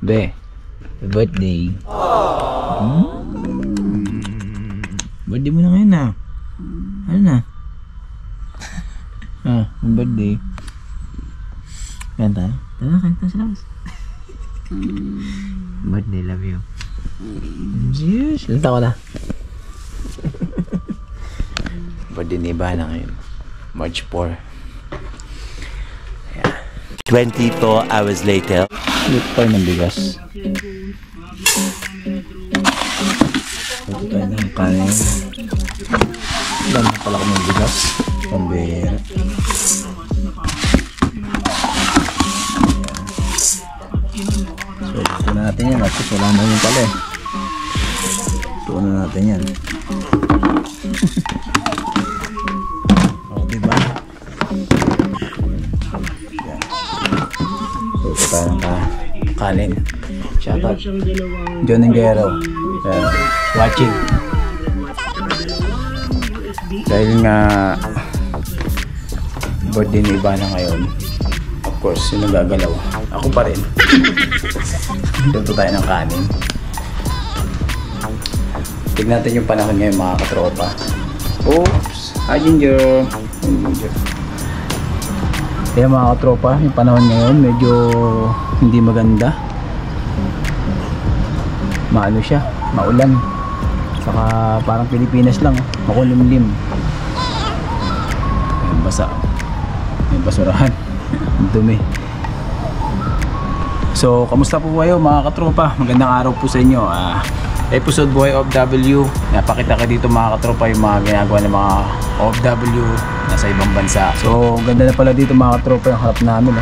Be, birthday. Birthday mo na ngayon na. Ano na? Birthday. Kanta? Kanta sa labas. Birthday, love you. Yes, ilan taon na? Birthday ni Ivana ngayon. March 4. Ayan. 24 hours later. Luto tayo ng bigas. Luto tayo ng kanin. Ilan na pala kami ng bigas. Pambira. So, luto na natin yan. At wala na yun pala eh. Luto na natin yan. O, diba? Yan. So, luto tayo ng kanin. Shoutout John Engero. Watching. Dahil nga birthday ni Ivana ngayon, of course, sino gagalaw? Ako pa rin. Luto tayo ng kanin. Tignan natin yung panahon ngayon mga katropa. Oops! Hi Ginger! Kaya mga katropa, yung panahon ngayon medyo hindi maganda. Maano siya, maulan. Saka parang Pilipinas lang, makulimlim. May basa. May basurahan. Dumi. So, kamusta po kayo mga katropa? Magandang araw po sa inyo. Episode Buhay OFW. Napakita ka dito mga katropa yung mga ginagawa ng mga OFW nasa ibang bansa. So, ganda na pala dito mga katropa yung harap namin.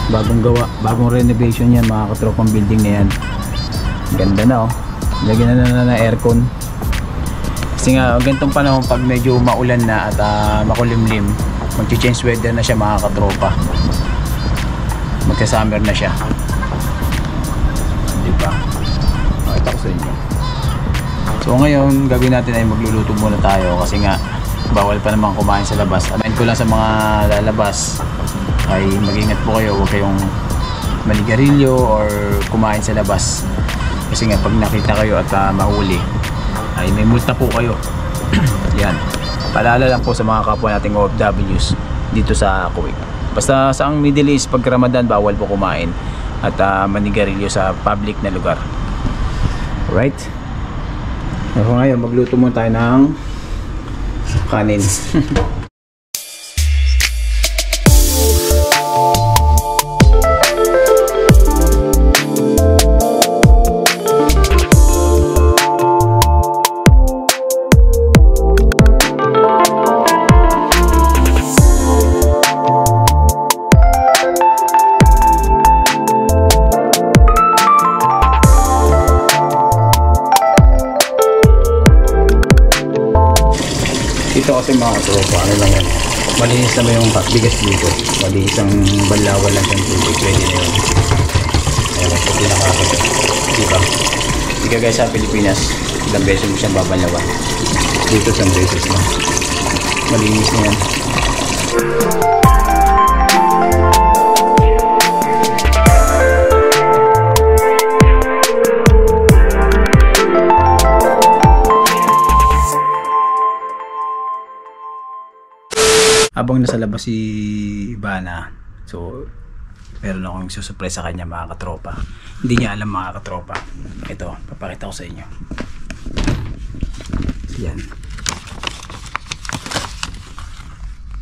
Bagong gawa, bagong renovation yan mga katropang building na yan. Ganda na oh. Lagyan na aircon. Kasi nga ganitong panahon pag medyo maulan na at makulimlim, mag-change weather na siya mga katropa. Magka-summer na siya. Diba? Makita ko sa inyo. So ngayon gagawin natin ay magluluto muna tayo kasi nga bawal pa naman kumain sa labas. Amain ko lang sa mga lalabas ay mag-ingat po kayo, huwag kayong manigarilyo or kumain sa labas. Kasi nga pag nakita kayo at mahuli ay may multa po kayo. Yan. Paalala lang po sa mga kapwa nating OFWs dito sa Kuwait. Basta sa ang Middle East pag Ramadan bawal po kumain at manigarilyo sa public na lugar. Alright? So ngayon magluto muna tayo ng kanin. Ito kasi mga katropa, ano lang yan, malinis naman yung bigas dito, malinis ang banlawan lang siyang tubig, pwede na yun. Ayan, ito pinakakagod, diba? Hindi ka guys sa Pilipinas, ilang beses mo siyang babanlawan, dito isang beses na, malinis na yan. Habang nasa labas si Ivana, so meron akong susurprise sa kanya mga katropa. Hindi niya alam mga katropa. Ito, papakita ko sa inyo. Yan.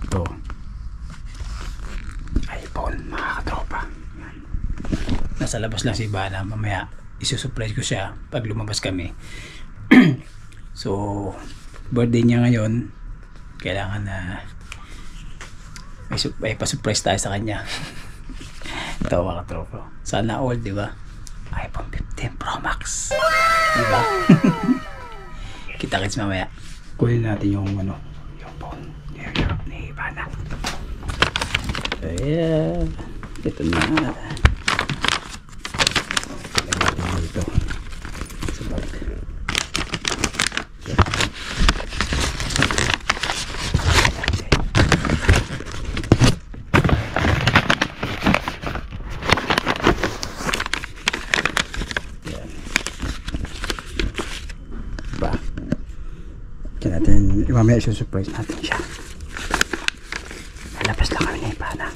Ito. iPhone mga katropa. Yan. Nasa labas lang si Ivana. Mamaya isusurprise ko siya pag lumabas kami. So, birthday niya ngayon. Kailangan na may pa-surprise tayo sa kanya. Ito mga katropa. Sana all, di ba? iPhone 15 Pro Max. Di ba? Kita-kits mamaya. Kunin natin yung ano, yung phone. Yung ni Ivana. Ayan. Ito na. Lagyan natin dito. Sa bag. mamaya surprise natin siya. Lalabas lang kami ngayon, pana.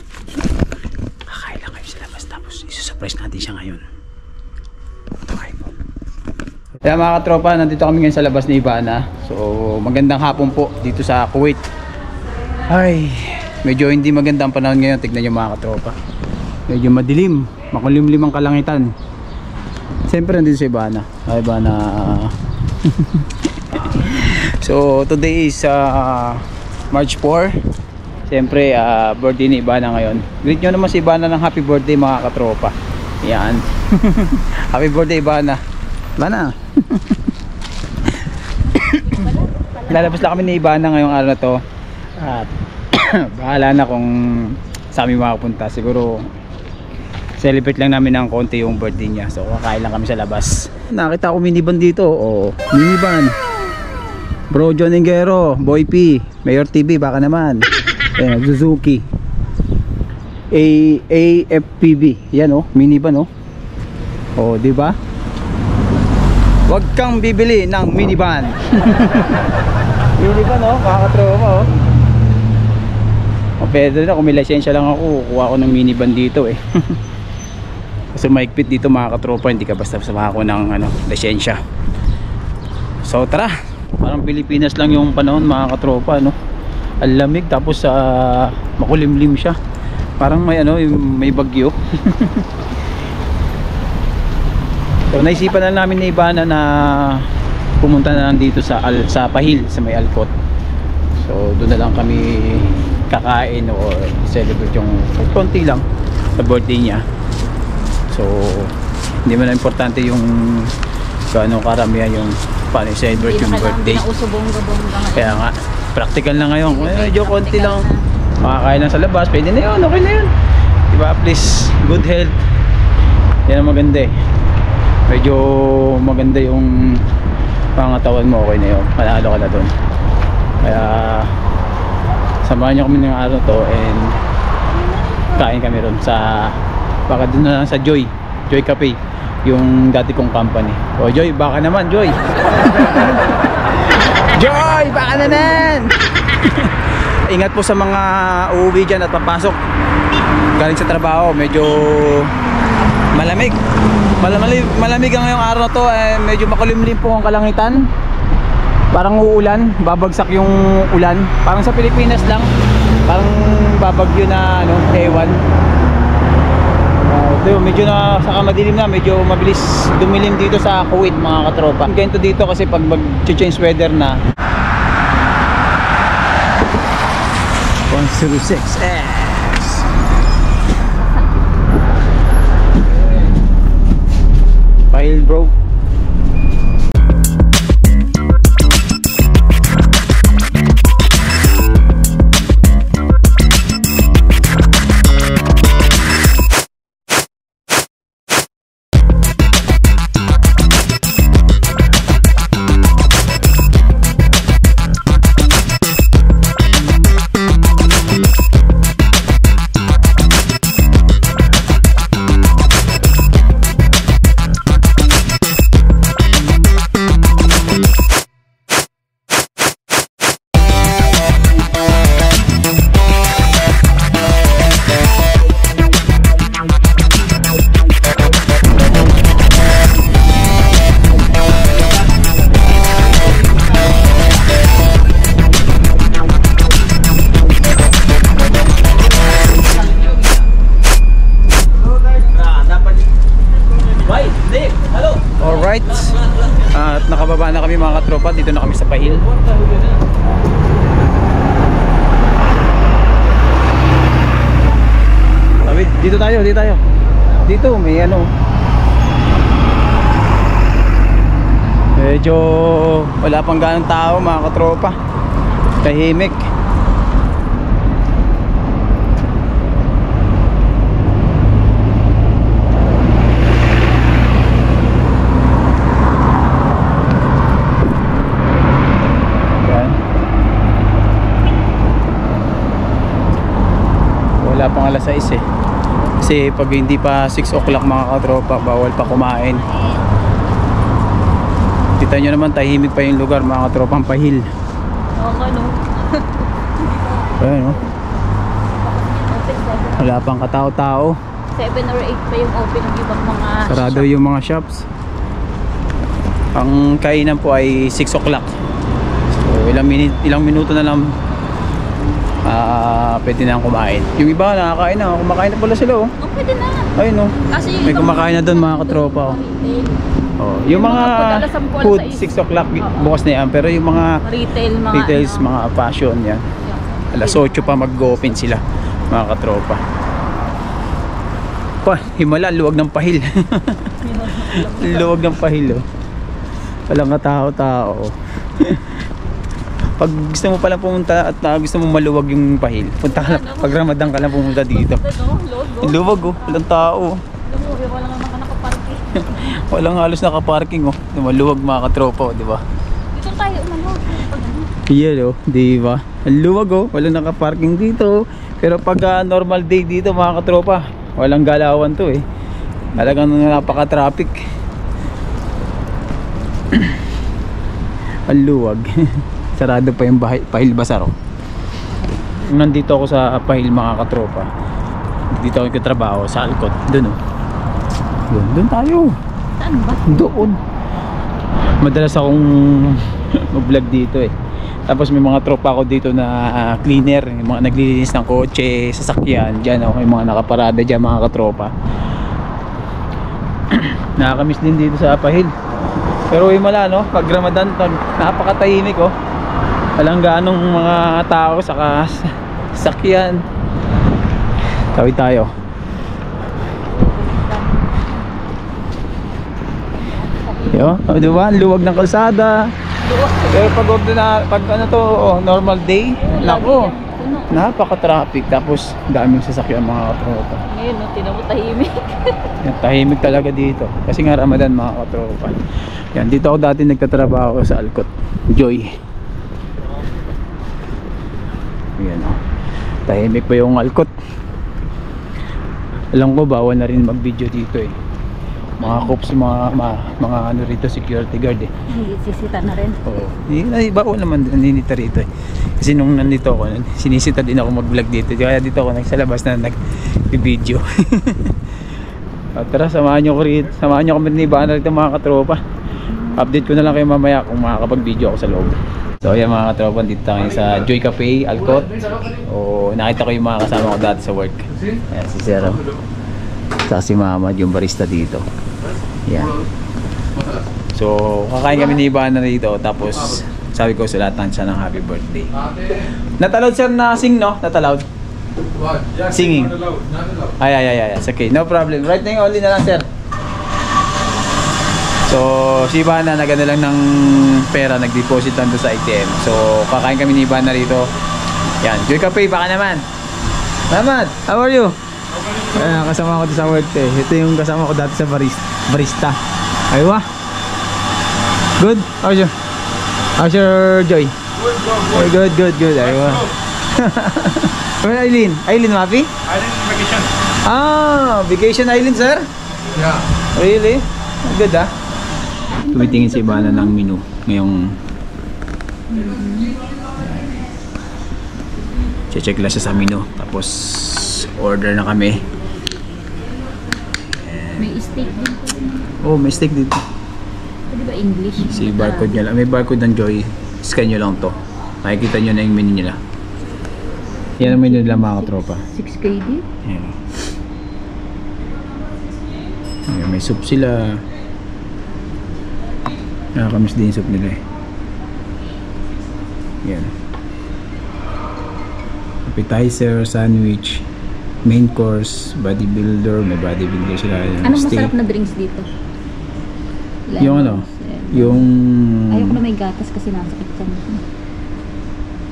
Kakain lang kayo sa labas, tapos isusurprise natin siya ngayon. Okay po. Kaya mga katropa, nandito kami ngayon sa labas ni Ivana. So magandang hapon po dito sa Kuwait. Ay, medyo hindi maganda ang panahon ngayon. Tignan nyo mga katropa, medyo madilim, makulimlim ang kalangitan. Siyempre nandito si Ivana. Ay, Ivana. So today is March 4. Siyempre birthday ni Ivana ngayon. Greet nyo naman si Ivana ng happy birthday mga katropa. Yan. Happy birthday Ivana. Ivana. Lalabas lang kami ni Ivana ngayong araw na to. At bahala na kung sa amin makapunta. Siguro celebrate lang namin ng konti yung birthday niya. So kakain lang kami sa labas. Nakita ko minivan dito. Oh, minivan. Bro John Ingero, Boy P, Mayor TV, baka naman. Suzuki AFPV. Yan oh, minivan oh. Oh, di ba? Huwag kang bibili ng minivan. Minivan oh, makakatropa oh. O pwede na, kung may lisensya lang ako, kuha ko ng minivan dito eh. Kasi maigpit dito mga katropa, hindi ka basta makakuha ng lisensya. So tara, parang Pilipinas lang yung panahon mga katropa, no? Ang lamig, tapos makulimlim siya. Parang may may bagyo. So naisipan na namin ni Ivana na pumunta na lang dito sa Pahil, sa may Alcott. So doon na lang kami kakain or celebrate yung konti lang sa birthday niya. So hindi man importante yung gaano karamihan yung paano celebrate yung birthday. Kaya nga practical na ngayon. Medyo konti lang, makakain lang sa labas, pwede na yun, okay na yun, diba? Please, good health, yan ang maganda eh. Medyo maganda yung pangatawan mo, okay na yun, panalo ka na dun. Kaya samahan nyo kami ng araw to and kain kami ron sa, baka dun na lang sa Joy Cafe, yung dati kong company. O Joy, baka naman Joy. Joy, baka naman. Ingat po sa mga uuwi dyan at papasok galing sa trabaho. Medyo malamig ang ngayong araw na to. Medyo makulimlim po ang kalangitan. Parang uulan, babagsak yung ulan. Parang sa Pilipinas lang, parang babagyo na ewan. Medyo na saka madilim na, medyo mabilis dumilim dito sa Kuwait mga katropa. Ganito dito kasi pag mag-change weather na. 106S Pahil bro. Alright, at nakababa na kami mga katropa. Dito na kami sa Pahil. Dito tayo. Dito may medyo wala pang ganong tao mga katropa. Tahimik. Wala pang alas 6 eh. Kasi pag hindi pa 6 o'clock mga katropa, bawal pa kumain. Kita nyo naman, tahimik pa yung lugar mga katropang Pahil. Oo nga, no? Ayan, no? Open 7. Wala pang katao-tao. 7 or 8 pa yung open ng ibang mga Sarado shop. yung mga shops. Ang kainan po ay 6 o'clock. So ilang minuto na lang pwede na kumain. Yung iba nakakain na, kumakain na pala sila oh. Oh, pwede na. Ayun oh. Kasi yung May ibang kumakain na doon mga katropa oh. retail. Oh, yung mga food, alas 10, alas food 6. 6 o'clock Oo. bukas na yan, pero yung mga Retail, mga retails, ano. mga fashion yan. Alas 8 pa mag-open sila mga katropa. Pa, himala, luwag ng pahil. Luwag ng pahil oh. Walang katao-tao. Pag gusto mo pala pumunta at gusto mo maluwag yung pahil, punta ka lang, pag Ramadan ka lang pumunta dito. Luwag oh, walang tao. Wala naman ka nakaparking. Walang halos nakaparking oh. Maluwag mga katropa oh, di ba? Dito tayo, umano. Yan oh, di ba? Ang luwag oh, walang nakaparking dito. Pero pag normal day dito mga katropa, walang galawan to eh. Talagang napaka-traffic. Ang luwag. Sarado pa yung Pahil Bazaar oh. Nandito ako sa Pahil mga katropa. Dito ako nagtatrabaho sa Alcott. Doon oh. Doon tayo. Saan ba? Doon. Madalas akong mag-vlog dito eh. Tapos may mga tropa ko dito na cleaner, yung mga naglilinis ng kotse, sasakyan. Diyan ako, yung mga nakaparada dyan mga katropa. Nakakamiss din dito sa Pahil. Pero wala no, pag Ramadan, napakatahimik oh. Walang ganong mga tao saka sasakyan. Tawid tayo. Yo, diba? Luwag ng kalsada. Pero pag ano to, oh, normal day, nako, napaka-traffic. Tapos daming sasakyan mga katropa. Ngayon, no, tinan mo tahimik. Yan, tahimik talaga dito. Kasi nga Ramadan mga katropa. Yan, dito ako dati nagtatrabaho sa Alcott. Joy. Yan oh. Tahimik pa yung Alcott. Alam ko bawal na rin mag-video dito eh. Mga cops, mga ano rito, security guard eh. Hindi, sisita na rin. Oo. Ay, bawal naman naninita rito eh. Kasi nung nandito ako, sinisita din ako mag-vlog dito. Kaya dito ako nagsalabas na nag-video. Tara, samahan nyo ko rito. Samahan nyo kami ni Ivana rito mga katropa. Update ko na lang kayo mamaya kung makakapag-video ako sa loob. So ayan mga katropa, dito tayo sa Joy Cafe, Alcott. O nakita ko yung mga kasama ko dati sa work. Ayan, si Zero. Saka si Mama, yung barista dito. Yan. So, kakain kami ni Ivana rito. Tapos, sabi ko sa lahat siya ng happy birthday. Not allowed sir na sing, no? Not allowed? Singing. Ay. It's okay. No problem. Right now, only na lang sir. So, si Ivana nagano lang ng pera. Nag-deposit lang doon sa ATM. So, kakain kami ni Ivana rito. Yan. Joy Cafe, baka naman. Mamad, how are you? Ayan, kasama ko sa work eh. Ito yung kasama ko dati sa barista. Aywa. Good? How's your Joy? Good. Aywa. Where Aileen? Aileen, Mapi? Island vacation. Ah, vacation Aileen, sir? Yeah. Really? Good ah. Tumitingin si Ivana ng menu ngayong check lang siya sa menu. Tapos order na kami. May steak din. Oh, may steak dito. Pwede ba English? Si barcode niya lang. May barcode ng Joy. Scan nyo lang to. Makikita nyo na yung menu nila. Yan ang menu nila mga katropa. 6KD? Ayan. Ayan, may soup sila. Nakakamiss din yung soup nila eh. Yan. Appetizer, sandwich, main course, bodybuilder. May bodybuilder sila. Anong Steak. masarap na drinks dito? Yung ano? Yung... Ayoko na may gatas kasi nasakit ka.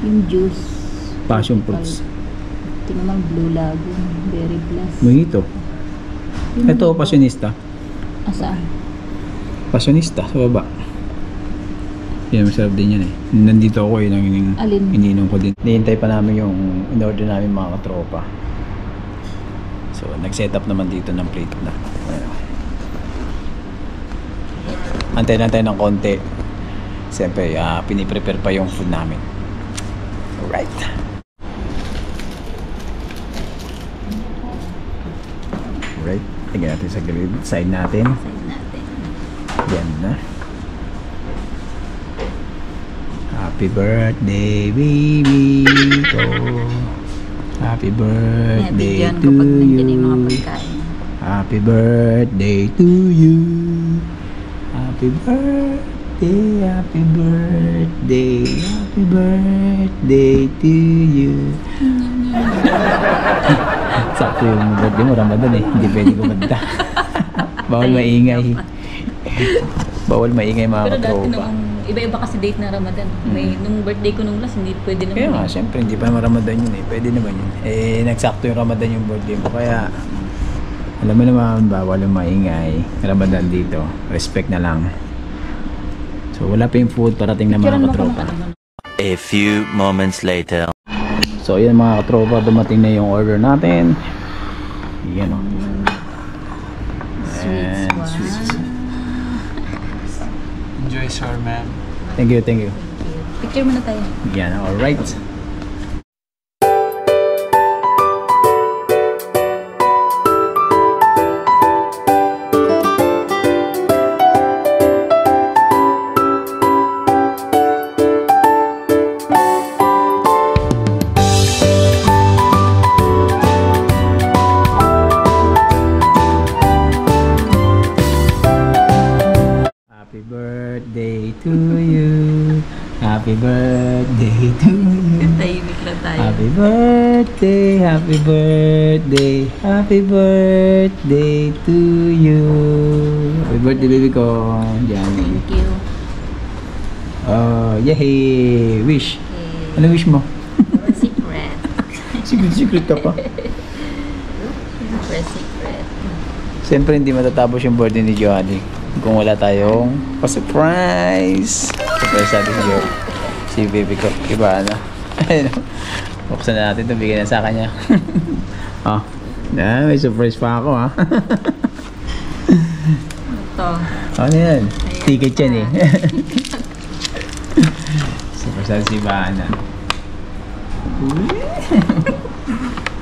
Yung juice. Passion fruits. Ito naman Blue Lagoon. Berry Blast. Mojito. Ito, passionista. Asaan? Passionista, sa baba. Yan, masarap din yan eh. Nandito ako eh, Alin? ininom ko din. Nihintay pa namin yung in-order namin mga katropa. So, nag-set up naman dito ng plate na. Ayan. Antay ng konti. Siyempre, piniprepare pa yung food namin. Alright. Alright. Tingnan natin sa gilid. Side natin. Side natin. Yan na. Happy birthday, baby ko. Happy birthday Nabigyan to ko pag nandiyan yung mga you. pagkain. Happy birthday to you. Happy birthday, happy birthday, happy birthday to you. Sakto yung birthday mo, Ramadan eh. Hindi pwede kumanta. Bawal maingay. Bawal maingay mga Pero dati katropa. nung iba-iba kasi date na Ramadan. May nung birthday ko nung last, hindi pwede naman. Kaya nga, syempre, hindi pa naman Ramadan yun eh. Pwede naman yun. Eh, nagsakto yung Ramadan yung birthday mo. Kaya, alam mo naman, bawal yung maingay. Ramadan dito. Respect na lang. So, wala pa yung food parating na Picturean mga mo ko ng katropa. ano. A few moments later. So, ayan mga katropa, dumating na yung order natin. Yan o. Sweets. Wow. sweets. Enjoy, sir, ma'am. Thank you, thank you. Picture muna tayo. Yan, alright. Happy birthday to you. Happy birthday to you. Tahimik lang tayo. Happy birthday, happy birthday, happy birthday to you. Happy birthday, baby ko. Johnny. Thank you. Oh, yay! Wish. Okay. Ano wish mo? Secret. Secret ka pa. Secret. Siyempre, hindi matatapos yung birthday ni Johnny kung wala tayong pa-surprise. Surprise natin si baby ko. Iba na. Ayun. Buksan na natin ito. Bigyan na sa kanya. Oh. May surprise pa ako ha. Ito. Ano yan? Ayan. Ticket yan eh. Surprise natin si Bana.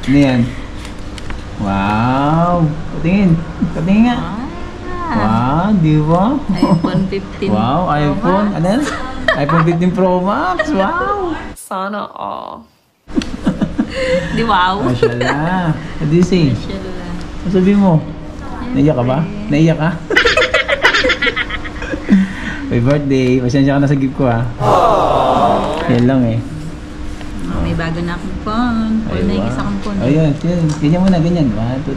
Ano yan? Wow! Patingin. Patingin nga. Wow, di ba? iPhone 15. Wow, iPhone. Ano yan? iPhone 15 Pro Max. Wow! Sana all. Di wow. Mashallah. What do you say? Mashallah. Ano sabi mo? Naiyak ka ba? Naiyak ka? Happy birthday. Pasensya ka na sa gift ko ha. Yan lang eh. Oh, may bago na akong phone. Or na yung isa kong phone. Ayun, ganyan mo na, ganyan. 1, 2,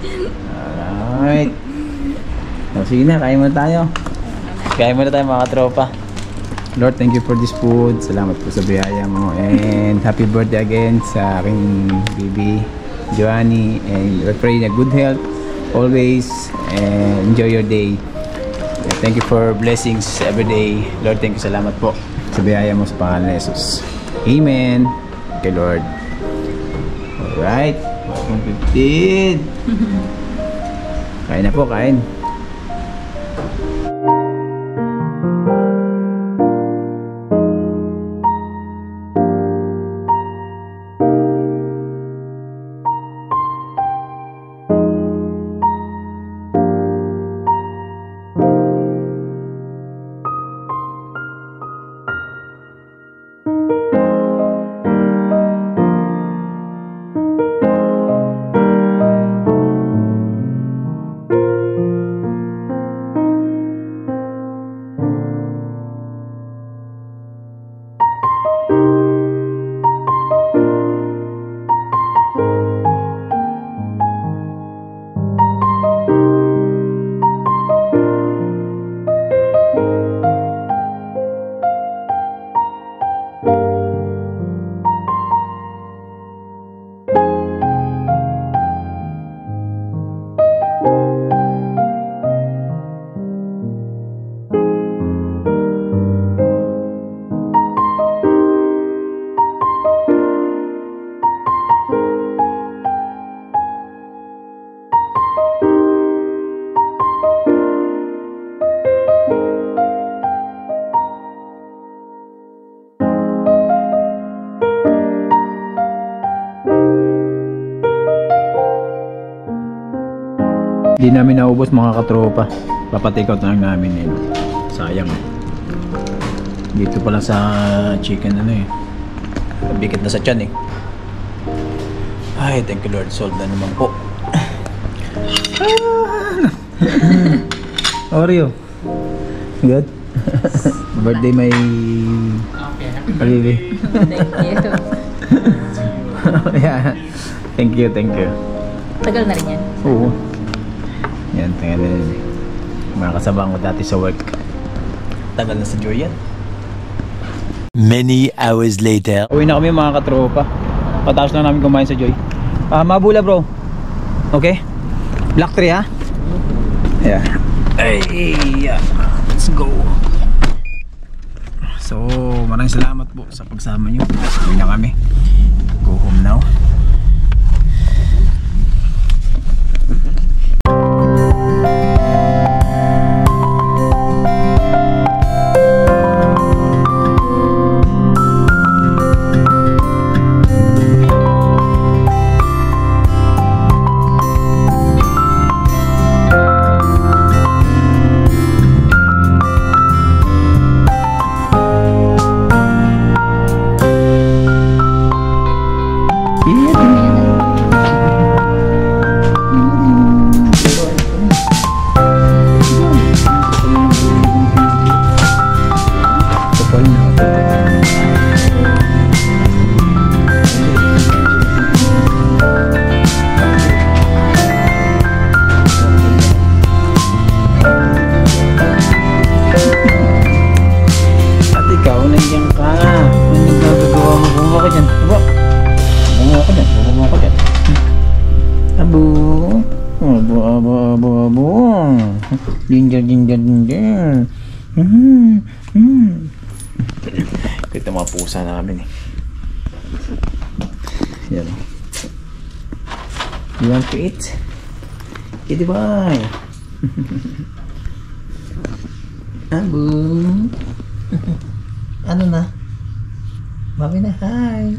3. Alright. So, sige na, kain muna tayo. Kain muna tayo mga katropa. Lord, thank you for this food. Salamat po sa biyaya mo. And happy birthday again sa aking baby, Joanny. And I pray na good health always. And enjoy your day. And thank you for blessings every day. Lord, thank you. Salamat po sa biyaya mo sa pangalan ni Jesus. Amen. Okay, Lord. Alright. Welcome 15. Kain na po, kain. Di namin naubos mga katropa. Papatikot na lang namin yun. Sayang. Dito pala sa chicken ano eh. Bikit na sa tiyan eh. Ay, thank you Lord. Sold na naman po. Oreo. Good? Birthday may... Pag-ibig. Thank you. Yeah. Thank you, thank you. Tagal na rin yan. Oo. Yan, tagal na rin. Mga kasabang ko dati sa work. Tagal na sa Joy yan. Many hours later. Uwi na kami mga katropa. Patapos lang namin kumain sa Joy. Mabula bro. Okay? Black tree ha? Yeah. Ay, yeah. Let's go. So, maraming salamat po sa pagsama nyo. Uwi na kami. Go home now. Ginger. Ito mga pusa namin eh. Yan. You want to eat? Kitty boy. Abu. Ano na? Mami na, hi.